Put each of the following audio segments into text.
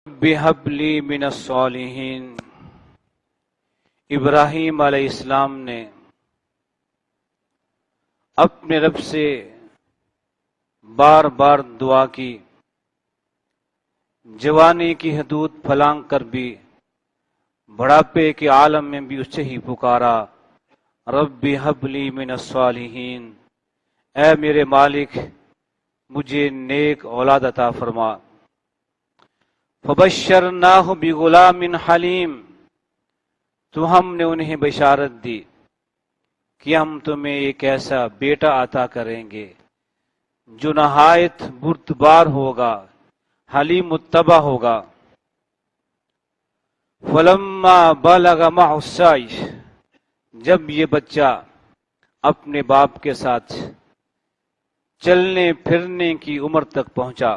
بِهَبْ لِي مِنَ الصَّالِحِينَ۔ ابراہیم علیہ السلام نے اپنے رب سے بار بار دعا کی، جوانی کی حدود پھلانگ کر بھی، بڑھاپے کے عالم میں بھی اسے ہی پکارا، رب ہب لی من الصالحین، اے میرے مالک مجھے نیک اولاد عطا فرما۔ فبشرناہ بغلام حلیم، تو ہم نے انہیں بشارت دی کہ ہم تمہیں ایک ایسا بیٹا عطا کریں گے جو نہایت بردبار ہوگا، حلیم متبع ہوگا۔ فلما بلغ معه السعی، جب یہ بچہ اپنے باپ کے ساتھ چلنے پھرنے کی عمر تک پہنچا،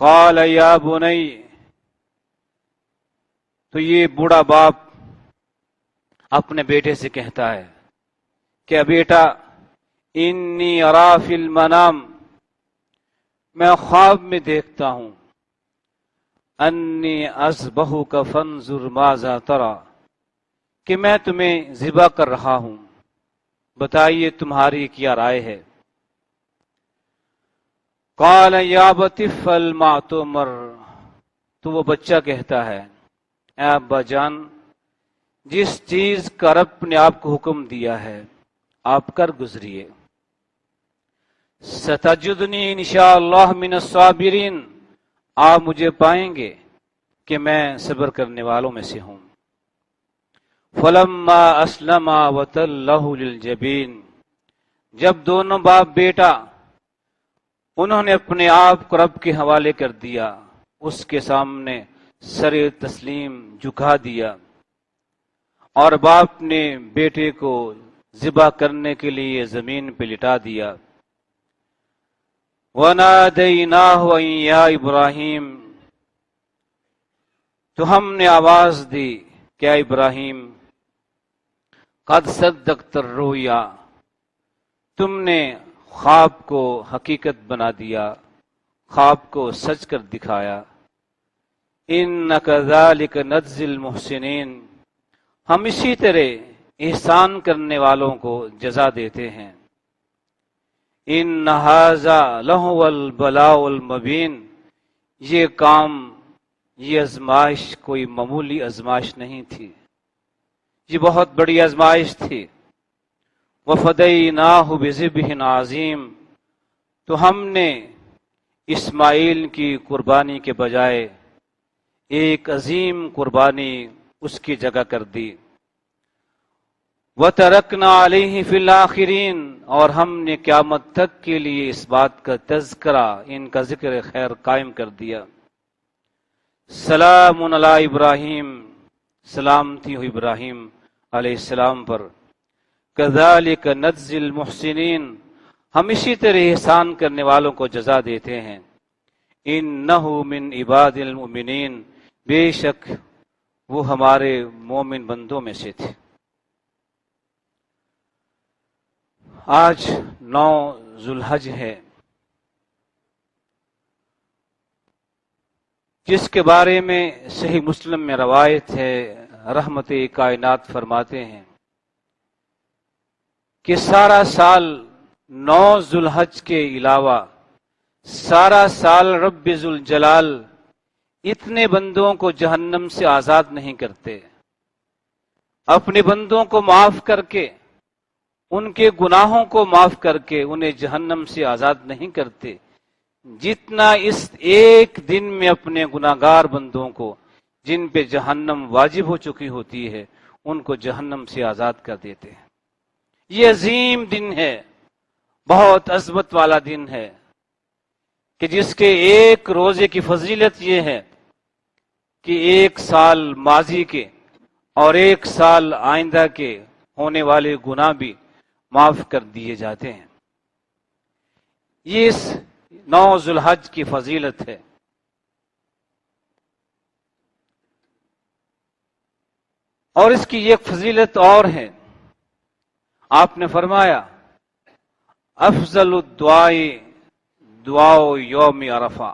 قال یا بنی، تو یہ بوڑھا باپ اپنے بیٹے سے کہتا ہے کہ بیٹا، انی ارا فی المنام، میں خواب میں دیکھتا ہوں، انی اذبحک فانظر ماذا تری، کہ میں تمہیں ذبح کر رہا ہوں، بتائیے تمہاری کیا رائے ہے۔ قال یا ابت افعل ما تؤمر، تو وہ بچہ کہتا ہے، اے ابا جان، جس چیز کا رب نے آپ کو حکم دیا ہے آپ کر گزریے۔ ستجدنی انشاءاللہ من الصابرین، آپ مجھے پائیں گے کہ میں صبر کرنے والوں میں سے ہوں۔ فلما اسلما وتلہ للجبین، جب دونوں باپ بیٹا انہوں نے اپنے آپ کو رب کے حوالے کر دیا، اس کے سامنے سر تسلیم جھکا دیا، اور باپ نے بیٹے کو ذبح کرنے کے لیے زمین پہ لٹا دیا۔ وَنَادَيْنَاهُ أَن يَا ابراہیم، تو ہم نے آواز دی کہ اے ابراہیم، قد صدقت الرؤیا، تم نے خواب کو حقیقت بنا دیا، خواب کو سچ کر دکھایا۔ إِنَّ كَذَلِكَ نَجْزِي الْمُحْسِنِينَ، ہم اسی طرح احسان کرنے والوں کو جزا دیتے ہیں۔ إِنَّ هَذَا لَهُوَ الْبَلَاءُ الْمُبِينُ، یہ کام، یہ آزمائش کوئی معمولی آزمائش نہیں تھی، یہ بہت بڑی آزمائش تھی۔ وَفَدَيْنَاهُ بِذِبْحٍ عَظِيمٍ، تو ہم نے اسماعیل کی قربانی کے بجائے ایک عظیم قربانی اس کی جگہ کر دی۔ وَتَرَكْنَا عَلَيْهِ فِي الْآخِرِينَ، اور ہم نے قیامت تک کے لیے اس بات کا تذکرہ، ان کا ذکر خیر قائم کر دیا۔ سلام علی ابراہیم، سلامتی ہو ابراہیم علیہ السلام پر۔ کذالک نجزی المحسنین، ہم اسی طرح احسان کرنے والوں کو جزا دیتے ہیں۔ انہ من عباد المؤمنین، بے شک وہ ہمارے مومن بندوں میں سے تھے۔ آج 9 ذو الحج ہے، جس کے بارے میں صحیح مسلم میں روایت ہے، رحمت کائنات فرماتے ہیں کہ سارا سال 9 ذو الحج کے علاوہ سارا سال رب ذوالجلال اتنے بندوں کو جہنم سے آزاد نہیں کرتے، اپنے بندوں کو معاف کر کے، ان کے گناہوں کو معاف کر کے انہیں جہنم سے آزاد نہیں کرتے، جتنا اس ایک دن میں اپنے گناہگار بندوں کو، جن پہ جہنم واجب ہو چکی ہوتی ہے، ان کو جہنم سے آزاد کر دیتے ہیں۔ یہ عظیم دن ہے، بہت عظمت والا دن ہے، کہ جس کے ایک روزے کی فضیلت یہ ہے کہ ایک سال ماضی کے اور ایک سال آئندہ کے ہونے والے گناہ بھی معاف کر دیے جاتے ہیں۔ یہ اس 9 ذو الحج کی فضیلت ہے۔ اور اس کی ایک فضیلت اور ہے، آپ نے فرمایا افضل الدعاء دعاء یوم عرفہ،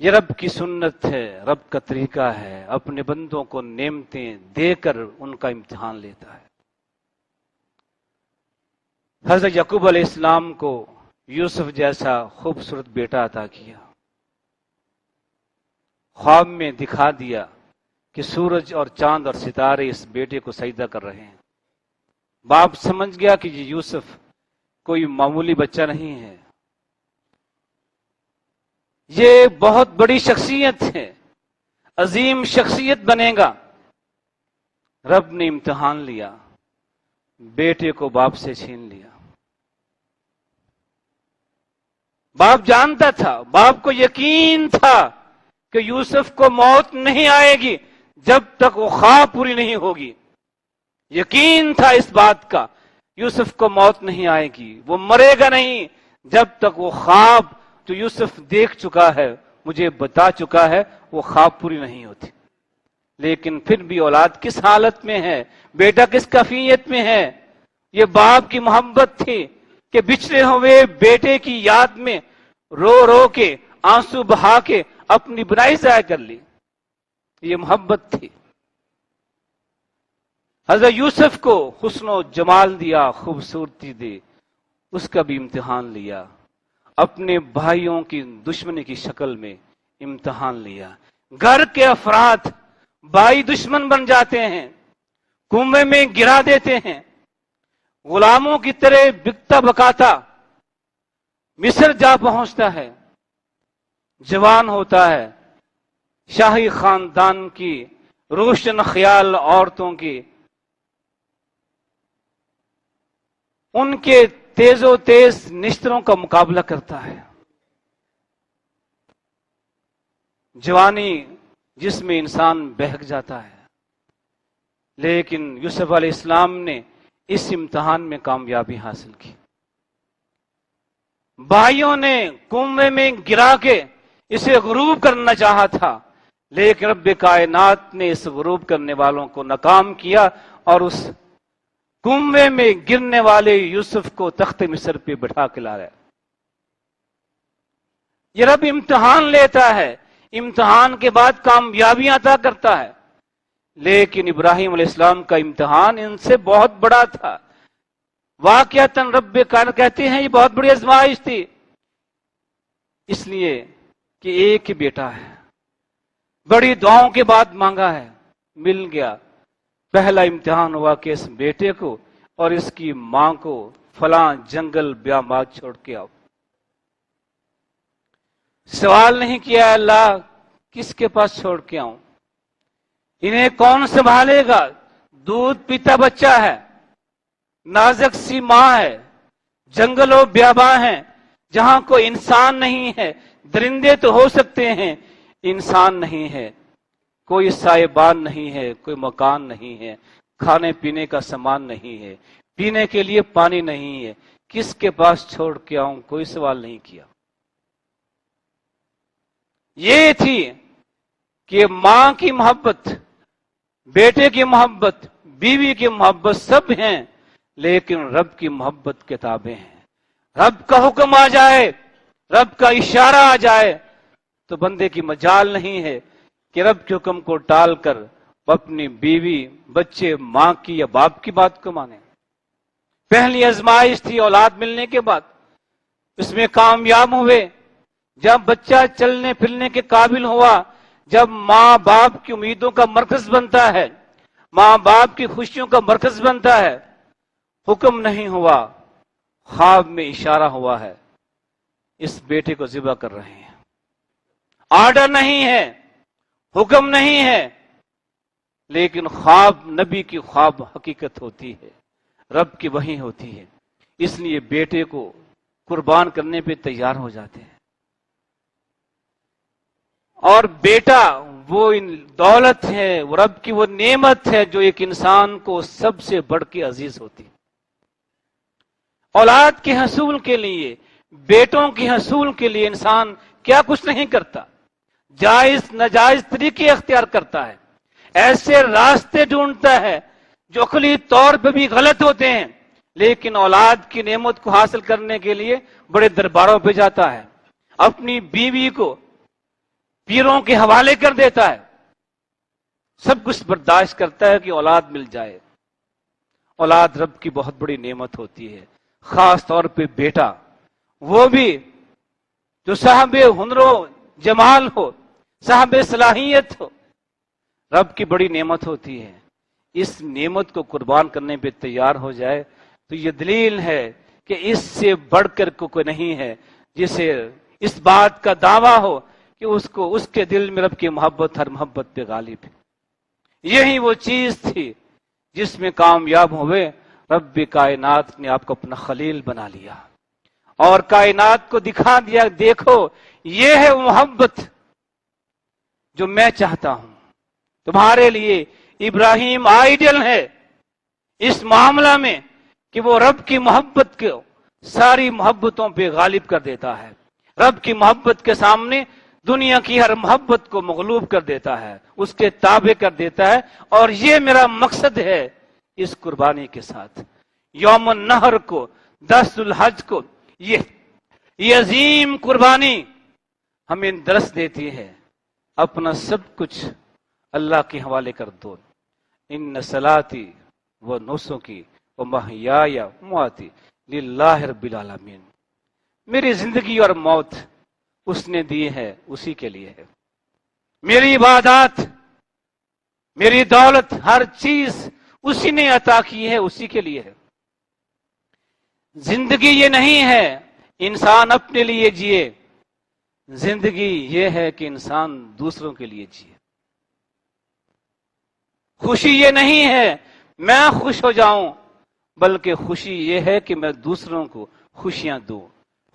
یہ رب کی سنت ہے، رب کا طریقہ ہے، اپنے بندوں کو نعمتیں دے کر ان کا امتحان لیتا ہے۔ حضرت یعقوب علیہ السلام کو یوسف جیسا خوبصورت بیٹا عطا کیا، خواب میں دکھا دیا کہ سورج اور چاند اور ستارے اس بیٹے کو سجدہ کر رہے ہیں۔ باپ سمجھ گیا کہ یہ یوسف کوئی معمولی بچہ نہیں ہے، یہ بہت بڑی شخصیت ہے، عظیم شخصیت بنے گا۔ رب نے امتحان لیا، بیٹے کو باپ سے چھین لیا۔ باپ جانتا تھا، باپ کو یقین تھا کہ یوسف کو موت نہیں آئے گی جب تک وہ خواب پوری نہیں ہوگی۔ یقین تھا اس بات کا، یوسف کو موت نہیں آئے گی، وہ مرے گا نہیں جب تک وہ خواب جو یوسف دیکھ چکا ہے، مجھے بتا چکا ہے، وہ خواب پوری نہیں ہوتی۔ لیکن پھر بھی اولاد کس حالت میں ہے، بیٹا کس کیفیت میں ہے؟ یہ باپ کی محبت تھی کہ بچھڑے ہوئے بیٹے کی یاد میں رو رو کے، آنسو بہا کے اپنی بنائی ضائع کر لی۔ یہ محبت تھی۔ حضرت یوسف کو حسن و جمال دیا، خوبصورتی دی، اس کا بھی امتحان لیا۔ اپنے بھائیوں کی دشمنی کی شکل میں امتحان لیا۔ گھر کے افراد بھائی دشمن بن جاتے ہیں، کنویں میں گرا دیتے ہیں، غلاموں کی طرح بکتا بکاتا مصر جا پہنچتا ہے، جوان ہوتا ہے، شاہی خاندان کی روشن خیال عورتوں کی ان کے تیز و تیز نشتروں کا مقابلہ کرتا ہے۔ جوانی جس میں انسان بہک جاتا ہے، لیکن یوسف علیہ السلام نے اس امتحان میں کامیابی حاصل کی۔ بھائیوں نے کنویں میں گرا کے اسے غروب کرنا چاہا تھا، لیکن رب کائنات نے اس غروب کرنے والوں کو ناکام کیا اور اس کنویں میں گرنے والے یوسف کو تخت مصر پہ بٹھا کے لایا۔ یہ رب امتحان لیتا ہے، امتحان کے بعد کامیابیاں عطا کرتا ہے، لیکن ابراہیم علیہ السلام کا امتحان ان سے بہت بڑا تھا۔ واقعتاً رب کائنات کہتے ہیں یہ بہت بڑی آزمائش تھی، اس لیے کہ ایک ہی بیٹا ہے، بڑی دعاؤں کے بعد مانگا ہے، مل گیا۔ پہلا امتحان ہوا کہ اس بیٹے کو اور اس کی ماں کو فلاں جنگل بیابان چھوڑ کے آؤ۔ سوال نہیں کیا اللہ کس کے پاس چھوڑ کے آؤں، انہیں کون سنبھالے گا؟ دودھ پیتا بچہ ہے، نازک سی ماں ہے، جنگل و بیابان ہے جہاں کوئی انسان نہیں ہے، درندے تو ہو سکتے ہیں، انسان نہیں ہے، کوئی سائبان نہیں ہے، کوئی مکان نہیں ہے، کھانے پینے کا سامان نہیں ہے، پینے کے لیے پانی نہیں ہے، کس کے پاس چھوڑ کے آؤں؟ کوئی سوال نہیں کیا۔ یہ تھی کہ ماں کی محبت، بیٹے کی محبت، بیوی کی محبت سب ہیں، لیکن رب کی محبت کتابیں ہیں۔ رب کا حکم آ جائے، رب کا اشارہ آ جائے تو بندے کی مجال نہیں ہے کہ رب کے حکم کو ٹال کر اپنی بیوی، بچے، ماں کی یا باپ کی بات کو مانے۔ پہلی آزمائش تھی اولاد ملنے کے بعد، اس میں کامیاب ہوئے۔ جب بچہ چلنے پھرنے کے قابل ہوا، جب ماں باپ کی امیدوں کا مرکز بنتا ہے، ماں باپ کی خوشیوں کا مرکز بنتا ہے، حکم نہیں ہوا، خواب میں اشارہ ہوا ہے، اس بیٹے کو ذبح کر رہے ہیں۔ آرڈر نہیں ہے، حکم نہیں ہے، لیکن خواب نبی کی خواب حقیقت ہوتی ہے، رب کی وحی ہوتی ہے، اس لیے بیٹے کو قربان کرنے پہ تیار ہو جاتے ہیں۔ اور بیٹا وہ دولت ہے، وہ رب کی وہ نعمت ہے جو ایک انسان کو سب سے بڑھ کے عزیز ہوتی ہے۔ اولاد کے حصول کے لیے، بیٹوں کے حصول کے لیے انسان کیا کچھ نہیں کرتا، جائز ناجائز طریقے اختیار کرتا ہے، ایسے راستے ڈھونڈتا ہے جو عقلی طور پہ بھی غلط ہوتے ہیں، لیکن اولاد کی نعمت کو حاصل کرنے کے لیے بڑے درباروں پہ جاتا ہے، اپنی بیوی کو پیروں کے حوالے کر دیتا ہے، سب کچھ برداشت کرتا ہے کہ اولاد مل جائے۔ اولاد رب کی بہت بڑی نعمت ہوتی ہے، خاص طور پہ بیٹا، وہ بھی جو صاحب ہنر و جمال ہو، صاحب صلاحیت ہو، رب کی بڑی نعمت ہوتی ہے۔ اس نعمت کو قربان کرنے پہ تیار ہو جائے تو یہ دلیل ہے کہ اس سے بڑھ کر کوئی نہیں ہے جسے اس بات کا دعویٰ ہو کہ اس کے دل میں رب کی محبت ہر محبت پہ غالب ہے۔ یہی وہ چیز تھی جس میں کامیاب ہوئے، رب کائنات نے آپ کو اپنا خلیل بنا لیا اور کائنات کو دکھا دیا، دیکھو یہ ہے وہ محبت جو میں چاہتا ہوں تمہارے لیے۔ ابراہیم آئیڈیل ہے اس معاملہ میں کہ وہ رب کی محبت کو ساری محبتوں پہ غالب کر دیتا ہے، رب کی محبت کے سامنے دنیا کی ہر محبت کو مغلوب کر دیتا ہے، اس کے تابع کر دیتا ہے۔ اور یہ میرا مقصد ہے اس قربانی کے ساتھ۔ یوم النحر کو، 10 ذوالحج کو، یہ عظیم قربانی ہمیں درس دیتی ہے اپنا سب کچھ اللہ کے حوالے کر دو۔ ان صلاتی و نسکی و محیای و مماتی للہ رب العالمین، میری زندگی اور موت اس نے دی ہے، اسی کے لیے ہے۔ میری عبادات، میری دولت، ہر چیز اسی نے عطا کی ہے، اسی کے لیے ہے۔ زندگی یہ نہیں ہے انسان اپنے لیے جیے، زندگی یہ ہے کہ انسان دوسروں کے لیے جیے۔ خوشی یہ نہیں ہے میں خوش ہو جاؤں، بلکہ خوشی یہ ہے کہ میں دوسروں کو خوشیاں دوں،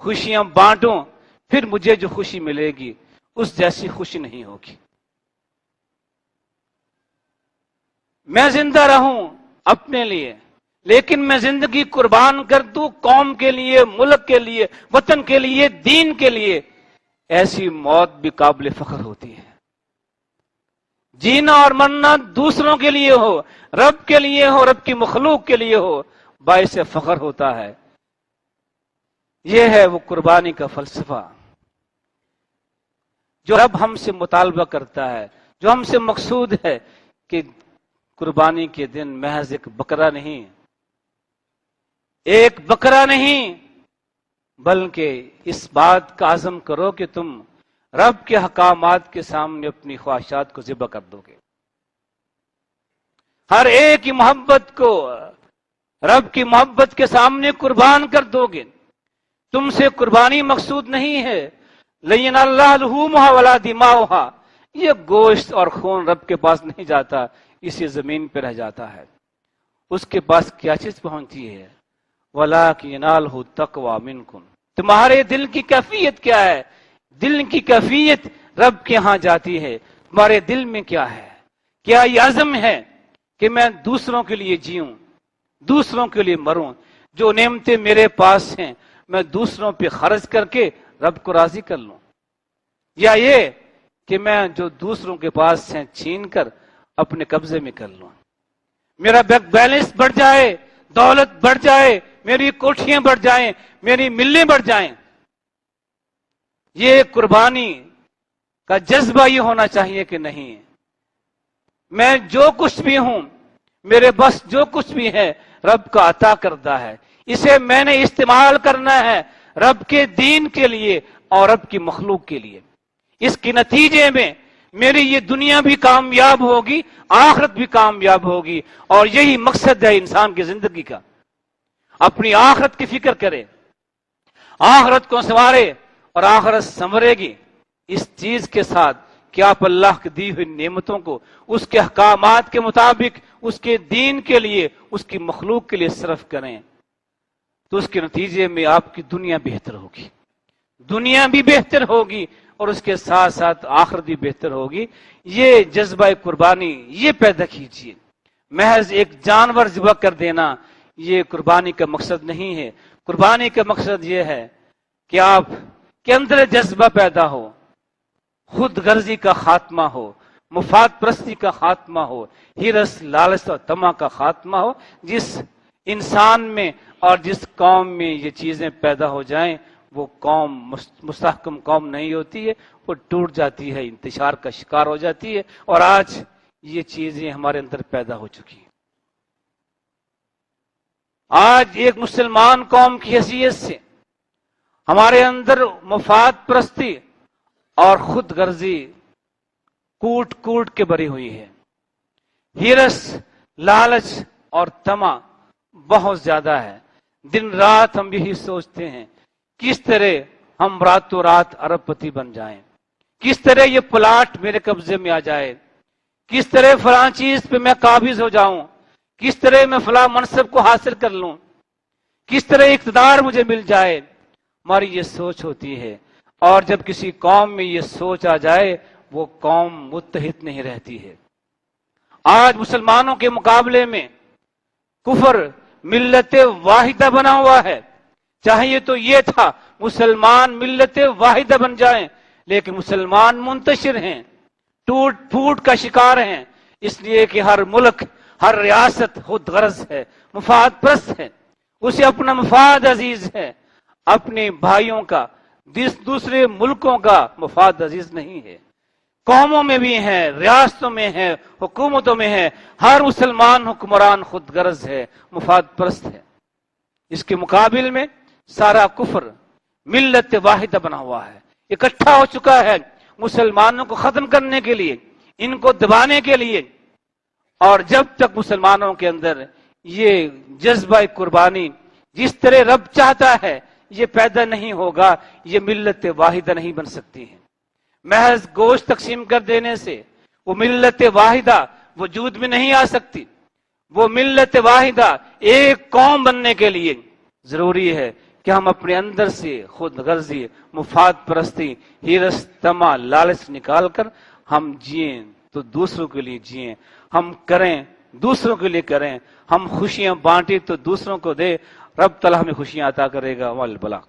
خوشیاں بانٹوں، پھر مجھے جو خوشی ملے گی اس جیسی خوشی نہیں ہوگی۔ میں زندہ رہوں اپنے لیے، لیکن میں زندگی قربان کر دوں قوم کے لیے، ملک کے لیے، وطن کے لیے، دین کے لیے، ایسی موت بھی قابل فخر ہوتی ہے۔ جینا اور مرنا دوسروں کے لیے ہو، رب کے لیے ہو، رب کی مخلوق کے لیے ہو، باعث فخر ہوتا ہے۔ یہ ہے وہ قربانی کا فلسفہ جو رب ہم سے مطالبہ کرتا ہے، جو ہم سے مقصود ہے کہ قربانی کے دن محض ایک بکرا نہیں، ایک بکرا نہیں، بلکہ اس بات کا عزم کرو کہ تم رب کے حکامات کے سامنے اپنی خواہشات کو ذبح کر دو گے، ہر ایک کی محبت کو رب کی محبت کے سامنے قربان کر دو گے۔ تم سے قربانی مقصود نہیں ہے، لین اللہ لحومھا ولا دماؤھا، یہ گوشت اور خون رب کے پاس نہیں جاتا، اسی زمین پہ رہ جاتا ہے۔ اس کے پاس کیا چیز پہنچتی ہے؟ وَلَٰكِنْ يَنَالُهُ التَّقْوَىٰ مِنْكُمْ، تمہارے دل کی کیفیت کیا ہے؟ دل کی کیفیت رب کے ہاں جاتی ہے۔ تمہارے دل میں کیا ہے؟ کیا یہ عزم ہے کہ میں دوسروں کے لیے جیوں، دوسروں کے لیے مروں، جو نعمتیں میرے پاس ہیں میں دوسروں پہ خرچ کر کے رب کو راضی کر لوں، یا یہ کہ میں جو دوسروں کے پاس ہیں چھین کر اپنے قبضے میں کر لوں، میرا بینک بیلنس بڑھ جائے، دولت بڑھ جائے، میری کوٹھیاں بڑھ جائیں، میری ملیں بڑھ جائیں۔ یہ قربانی کا جذبہ یہ ہونا چاہیے کہ نہیں، میں جو کچھ بھی ہوں، میرے بس جو کچھ بھی ہے رب کا عطا کردہ ہے، اسے میں نے استعمال کرنا ہے رب کے دین کے لیے اور رب کی مخلوق کے لیے۔ اس کے نتیجے میں میری یہ دنیا بھی کامیاب ہوگی، آخرت بھی کامیاب ہوگی، اور یہی مقصد ہے انسان کی زندگی کا۔ اپنی آخرت کی فکر کرے، آخرت کو سنوارے اور آخرت سنورے گی اس چیز کے ساتھ کہ آپ اللہ کی دی ہوئی نعمتوں کو اس کے احکامات کے مطابق اس کے دین کے لیے، اس کی مخلوق کے لیے صرف کریں، تو اس کے نتیجے میں آپ کی دنیا بہتر ہوگی، دنیا بھی بہتر ہوگی اور اس کے ساتھ ساتھ آخرت بھی بہتر ہوگی۔ یہ جذبہ قربانی یہ پیدا کیجیے۔ محض ایک جانور ذبح کر دینا یہ قربانی کا مقصد نہیں ہے۔ قربانی کا مقصد یہ ہے کہ آپ کے اندر جذبہ پیدا ہو، خود غرضی کا خاتمہ ہو، مفاد پرستی کا خاتمہ ہو، ہرس لالچ اور طمع کا خاتمہ ہو۔ جس انسان میں اور جس قوم میں یہ چیزیں پیدا ہو جائیں وہ قوم مستحکم قوم نہیں ہوتی ہے، وہ ٹوٹ جاتی ہے، انتشار کا شکار ہو جاتی ہے، اور آج یہ چیزیں ہمارے اندر پیدا ہو چکی ہیں۔ آج ایک مسلمان قوم کی حیثیت سے ہمارے اندر مفاد پرستی اور خود غرضی کوٹ کوٹ کے بری ہوئی ہے، ہرس، لالچ اور طمع بہت زیادہ ہے۔ دن رات ہم یہی سوچتے ہیں کس طرح ہم راتوں رات ارب پتی بن جائیں، کس طرح یہ پلاٹ میرے قبضے میں آ جائے، کس طرح فلاں چیز پہ میں قابض ہو جاؤں، کس طرح میں فلاں منصب کو حاصل کر لوں، کس طرح اقتدار مجھے مل جائے۔ ہماری یہ سوچ ہوتی ہے، اور جب کسی قوم میں یہ سوچ آ جائے وہ قوم متحد نہیں رہتی ہے۔ آج مسلمانوں کے مقابلے میں کفر ملت واحدہ بنا ہوا ہے۔ چاہیے تو یہ تھا مسلمان ملت واحدہ بن جائیں، لیکن مسلمان منتشر ہیں، ٹوٹ پھوٹ کا شکار ہیں، اس لیے کہ ہر ملک، ہر ریاست خود غرض ہے، مفاد پرست ہے، اسے اپنا مفاد عزیز ہے، اپنے بھائیوں کا، دوسرے ملکوں کا مفاد عزیز نہیں ہے۔ قوموں میں بھی ہے، ریاستوں میں ہے، حکومتوں میں ہے، ہر مسلمان حکمران خود غرض ہے، مفاد پرست ہے۔ اس کے مقابل میں سارا کفر ملت واحدہ بنا ہوا ہے، اکٹھا ہو چکا ہے مسلمانوں کو ختم کرنے کے لیے، ان کو دبانے کے لیے۔ اور جب تک مسلمانوں کے اندر یہ جذبہ قربانی جس طرح رب چاہتا ہے یہ پیدا نہیں ہوگا، یہ ملت واحدہ نہیں بن سکتی ہے۔ محض گوشت تقسیم کر دینے سے وہ ملت واحدہ وجود میں نہیں آ سکتی۔ وہ ملت واحدہ ایک قوم بننے کے لیے ضروری ہے کہ ہم اپنے اندر سے خود غرضی، مفاد پرستی، ہرس، طمع، لالچ نکال کر ہم جئیں تو دوسروں کے لیے جئیں، ہم کریں دوسروں کے لیے کریں، ہم خوشیاں بانٹیں تو دوسروں کو دے، رب تعالیٰ ہمیں خوشیاں عطا کرے گا۔ والبلاغ۔